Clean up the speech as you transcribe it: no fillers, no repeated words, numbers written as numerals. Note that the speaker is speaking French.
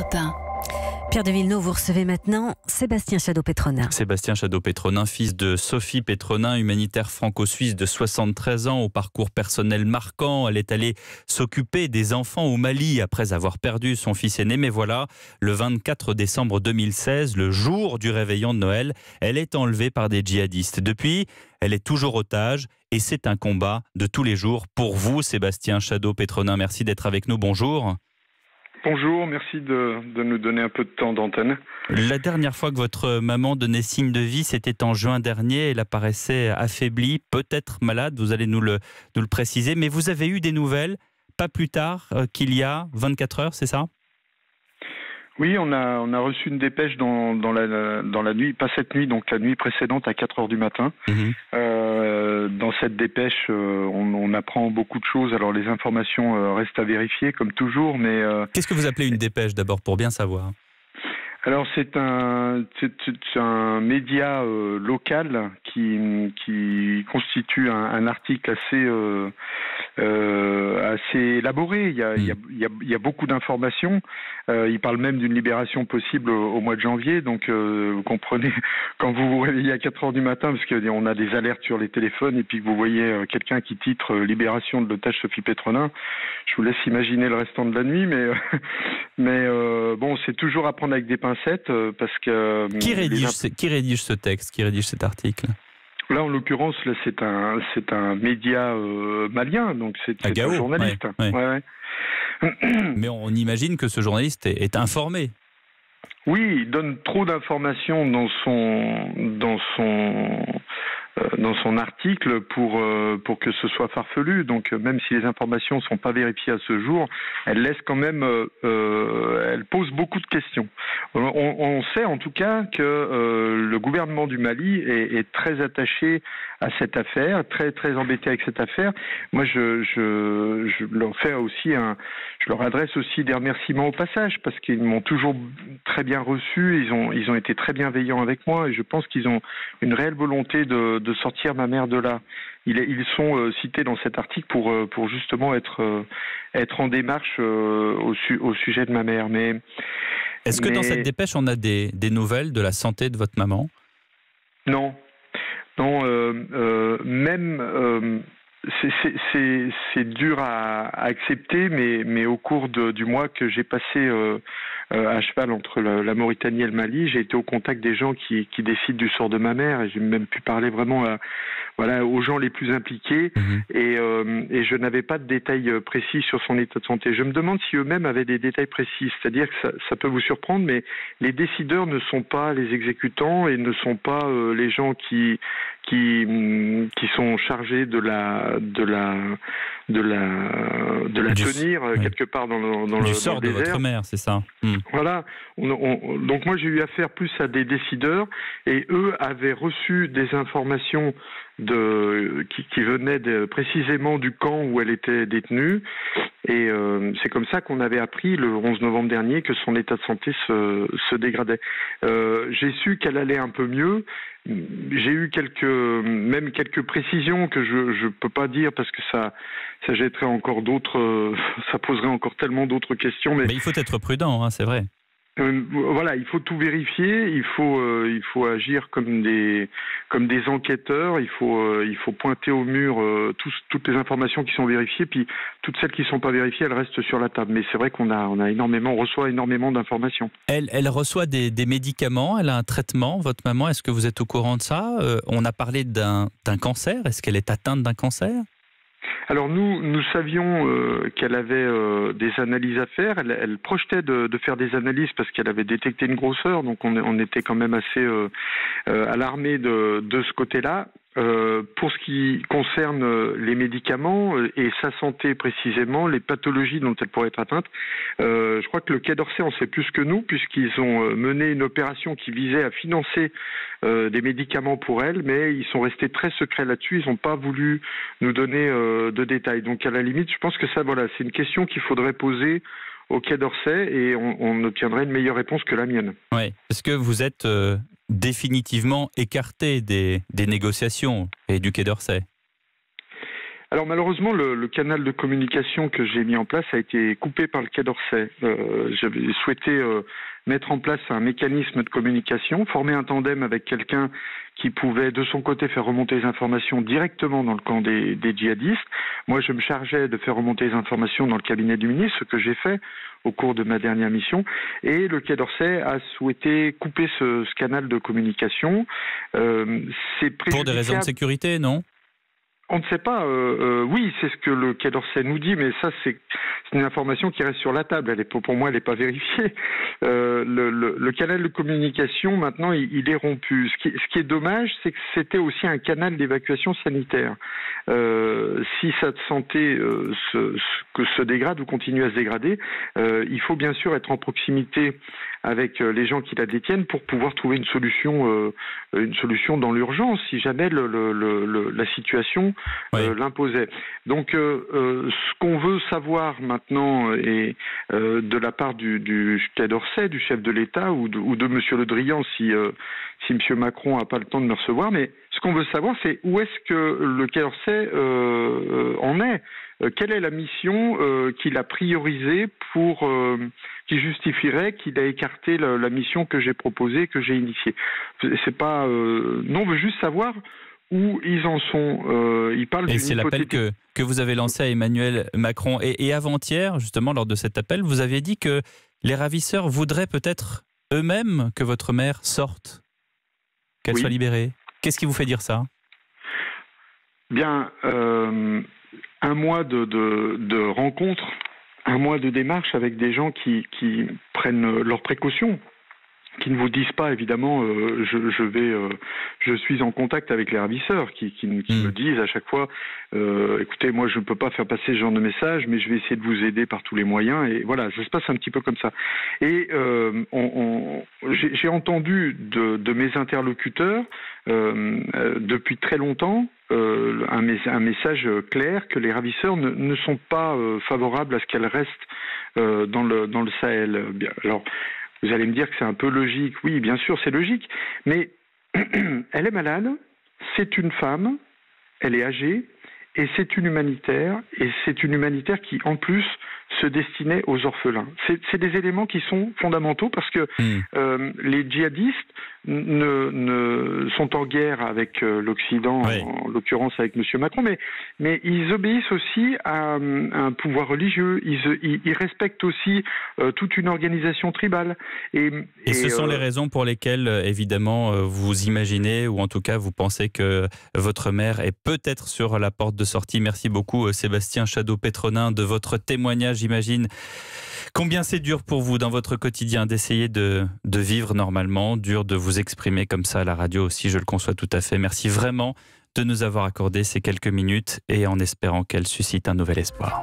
Europe 1. Pierre de Villeneuve, vous recevez maintenant Sébastien Chadeau-Pétronin. Sébastien Chadeau-Pétronin, fils de Sophie Pétronin, humanitaire franco-suisse de 73 ans, au parcours personnel marquant. Elle est allée s'occuper des enfants au Mali après avoir perdu son fils aîné. Mais voilà, le 24 décembre 2016, le jour du réveillon de Noël, elle est enlevée par des djihadistes. Depuis, elle est toujours otage et c'est un combat de tous les jours. Pour vous, Sébastien Chadeau-Pétronin, merci d'être avec nous. Bonjour. Bonjour, merci de nous donner un peu de temps d'antenne. La dernière fois que votre maman donnait signe de vie, c'était en juin dernier. Elle apparaissait affaiblie, peut-être malade, vous allez nous le préciser. Mais vous avez eu des nouvelles, pas plus tard qu'il y a 24 heures, c'est ça ? Oui, on a reçu une dépêche dans la nuit, pas cette nuit, donc la nuit précédente à 4 heures du matin. Dans cette dépêche, on apprend beaucoup de choses. Alors les informations restent à vérifier, comme toujours, mais... Qu'est-ce que vous appelez une dépêche, d'abord, pour bien savoir ? Alors c'est un média local qui constitue un article assez élaboré. Il y a beaucoup d'informations. Il parle même d'une libération possible au mois de janvier. Donc vous comprenez, quand vous vous réveillez à 4 heures du matin, parce qu'on a des alertes sur les téléphones, et puis que vous voyez quelqu'un qui titre libération de l'otage Sophie Pétronin, je vous laisse imaginer le restant de la nuit, mais bon, c'est toujours à prendre avec des pincettes parce que... Qui rédige ce texte, qui rédige cet article ? Là, en l'occurrence, là, c'est un média malien, donc c'est un journaliste. Ouais. Mais on imagine que ce journaliste est informé. Oui, il donne trop d'informations dans son article pour que ce soit farfelu. Donc même si les informations sont pas vérifiées à ce jour, elle laisse quand même, elle pose beaucoup de questions. On sait en tout cas que le gouvernement du Mali est très attaché à cette affaire, très très embêté avec cette affaire. Moi, je leur adresse aussi des remerciements au passage parce qu'ils m'ont toujours très bien reçu. Ils ont été très bienveillants avec moi et je pense qu'ils ont une réelle volonté de sortir ma mère de là. Ils sont cités dans cet article pour justement être en démarche au sujet de ma mère. Est-ce que dans cette dépêche, on a des nouvelles de la santé de votre maman ? Non, même c'est dur à accepter, mais au cours du mois que j'ai passé à cheval entre la Mauritanie et le Mali, j'ai été au contact des gens qui décident du sort de ma mère et j'ai même pu parler vraiment aux gens les plus impliqués et je n'avais pas de détails précis sur son état de santé. Je me demande si eux-mêmes avaient des détails précis, c'est-à-dire que ça peut vous surprendre, mais les décideurs ne sont pas les exécutants et ne sont pas les gens qui sont chargés de la tenir quelque part dans le sort de désert. Votre mère, c'est ça. Voilà. Donc moi j'ai eu affaire plus à des décideurs et eux avaient reçu des informations qui venaient précisément du camp où elle était détenue et c'est comme ça qu'on avait appris le 11 novembre dernier que son état de santé se dégradait. J'ai su qu'elle allait un peu mieux. J'ai eu quelques précisions que je peux pas dire parce que ça jetterait encore d'autres, ça poserait encore tellement d'autres questions. Mais il faut être prudent, hein, c'est vrai. Voilà, il faut tout vérifier, il faut agir comme des enquêteurs, il faut pointer au mur toutes les informations qui sont vérifiées, puis toutes celles qui ne sont pas vérifiées, elles restent sur la table. Mais c'est vrai qu'on reçoit énormément d'informations. Elle reçoit des médicaments, elle a un traitement, votre maman, est-ce que vous êtes au courant de ça ? On a parlé d'un cancer, est-ce qu'elle est atteinte d'un cancer ? Alors nous savions qu'elle avait des analyses à faire. Elle projetait de faire des analyses parce qu'elle avait détecté une grosseur, donc on était quand même assez alarmés de ce côté-là. Pour ce qui concerne les médicaments et sa santé précisément, les pathologies dont elle pourrait être atteinte, je crois que le Quai d'Orsay en sait plus que nous puisqu'ils ont mené une opération qui visait à financer des médicaments pour elle, mais ils sont restés très secrets là-dessus, ils n'ont pas voulu nous donner de détails. Donc à la limite, je pense que ça, voilà, c'est une question qu'il faudrait poser au Quai d'Orsay et on obtiendrait une meilleure réponse que la mienne. Oui, parce que vous êtes définitivement écarté des négociations et du Quai d'Orsay. Alors malheureusement, le canal de communication que j'ai mis en place a été coupé par le Quai d'Orsay. J'avais souhaité mettre en place un mécanisme de communication, former un tandem avec quelqu'un qui pouvait de son côté faire remonter les informations directement dans le camp des djihadistes. Moi, je me chargeais de faire remonter les informations dans le cabinet du ministre, ce que j'ai fait au cours de ma dernière mission. Et le Quai d'Orsay a souhaité couper ce canal de communication. Pour des raisons de sécurité, non ? On ne sait pas. Oui, c'est ce que le Quai d'Orsay nous dit, mais ça, c'est une information qui reste sur la table. Pour moi, elle n'est pas vérifiée. Le canal de communication, maintenant, il est rompu. Ce qui est dommage, c'est que c'était aussi un canal d'évacuation sanitaire. Si sa santé se dégrade ou continue à se dégrader, il faut bien sûr être en proximité avec les gens qui la détiennent pour pouvoir trouver une solution dans l'urgence, si jamais la situation l'imposait. Donc, ce qu'on veut savoir maintenant, et de la part du Quai d'Orsay, du chef de l'État ou de M. Le Drian, si M. Macron n'a pas le temps de me recevoir, mais ce qu'on veut savoir, c'est où est-ce que le Quai d'Orsay en est. Quelle est la mission qu'il a priorisée qui justifierait qu'il a écarté la mission que j'ai proposée, que j'ai initiée. C'est pas. Non, on veut juste savoir où ils en sont. Ils parlent. Et c'est l'appel que vous avez lancé à Emmanuel Macron. Et avant-hier, justement, lors de cet appel, vous aviez dit que les ravisseurs voudraient peut-être eux-mêmes que votre mère sorte, qu'elle soit libérée. Qu'est-ce qui vous fait dire ça ? Bien, un mois de rencontres, un mois de démarches avec des gens qui prennent leurs précautions, qui ne vous disent pas évidemment je suis en contact avec les ravisseurs, qui me disent à chaque fois écoutez, moi je ne peux pas faire passer ce genre de message, mais je vais essayer de vous aider par tous les moyens, et voilà, ça se passe un petit peu comme ça. Et j'ai entendu de mes interlocuteurs depuis très longtemps un message clair que les ravisseurs ne sont pas favorables à ce qu'elle reste dans le Sahel. Alors, vous allez me dire que c'est un peu logique. Oui, bien sûr, c'est logique. Mais elle est malade, c'est une femme, elle est âgée, et c'est une humanitaire. Et c'est une humanitaire qui, en plus, se destinait aux orphelins. C'est des éléments qui sont fondamentaux parce que les djihadistes sont en guerre avec l'Occident, en l'occurrence avec M. Macron, mais ils obéissent aussi à un pouvoir religieux. Ils respectent aussi toute une organisation tribale. Et ce sont les raisons pour lesquelles, évidemment, vous imaginez, ou en tout cas vous pensez que votre mère est peut-être sur la porte de sortie. Merci beaucoup, Sébastien Chadeau-Petronin, de votre témoignage. J'imagine combien c'est dur pour vous dans votre quotidien d'essayer de vivre normalement, dur de vous exprimer comme ça à la radio aussi, je le conçois tout à fait. Merci vraiment de nous avoir accordé ces quelques minutes et en espérant qu'elles suscitent un nouvel espoir.